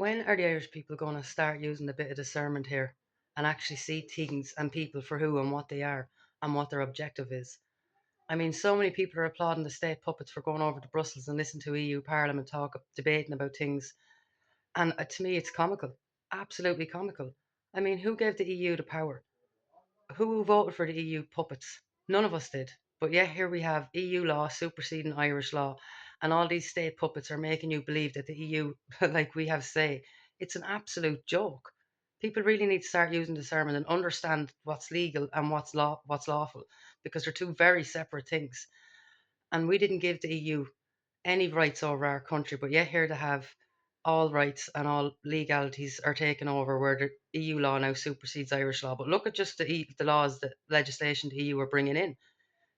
When are the Irish people going to start using a bit of discernment here and actually see things and people for who and what they are and what their objective is? I mean, so many people are applauding the state puppets for going over to Brussels and listening to EU Parliament talk, debating about things. And to me, it's comical, absolutely comical. I mean, who gave the EU the power? Who voted for the EU puppets? None of us did. But yet here we have EU law superseding Irish law, and all these state puppets are making you believe that the EU, like we have say, it's an absolute joke. People really need to start using discernment and understand what's legal and what's lawful, because they're two very separate things. And we didn't give the EU any rights over our country, but yet here to have all rights and all legalities are taken over where the EU law now supersedes Irish law. But look at just the laws, the legislation the EU are bringing in.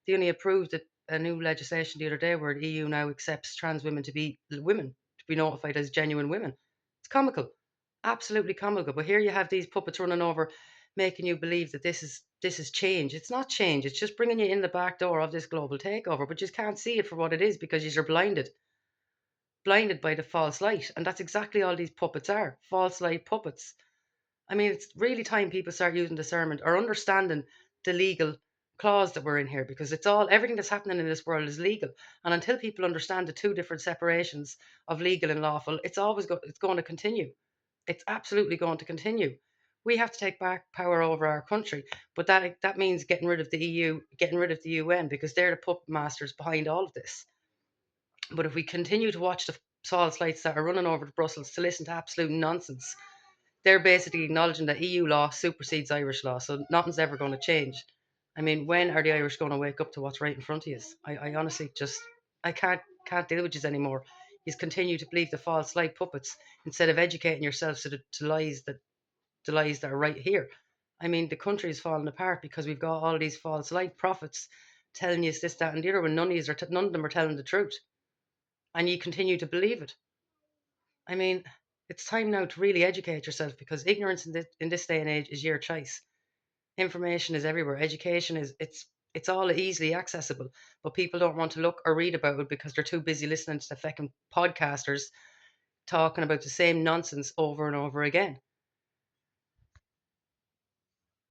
They only approved a new legislation the other day where the EU now accepts trans women to be notified as genuine women. It's comical, absolutely comical. But here you have these puppets running over, making you believe that this is change. It's not change. It's just bringing you in the back door of this global takeover, but you can't see it for what it is because you're blinded by the false light. And that's exactly all these puppets are, false light puppets. I mean, it's really time people start using discernment or understanding the legal clause that we're in here, because it's all everything that's happening in this world is legal. And until people understand the two different separations of legal and lawful, it's going to continue. It's absolutely going to continue. We have to take back power over our country, but that means getting rid of the EU, getting rid of the UN, because they're the puppet masters behind all of this. But if we continue to watch the false lights that are running over to Brussels to listen to absolute nonsense, they're basically acknowledging that EU law supersedes Irish law, so nothing's ever going to change. I mean, when are the Irish going to wake up to what's right in front of us? I honestly just I can't deal with you anymore. You continue to believe the false light puppets instead of educating yourselves to the lies that are right here. I mean, the country is falling apart because we've got all these false light prophets telling you this, that, and the other, when none of them are telling the truth, and you continue to believe it. I mean, it's time now to really educate yourself, because ignorance in this day and age is your choice. Information is everywhere. Education is it's all easily accessible, but people don't want to look or read about it because they're too busy listening to the fucking podcasters talking about the same nonsense over and over again.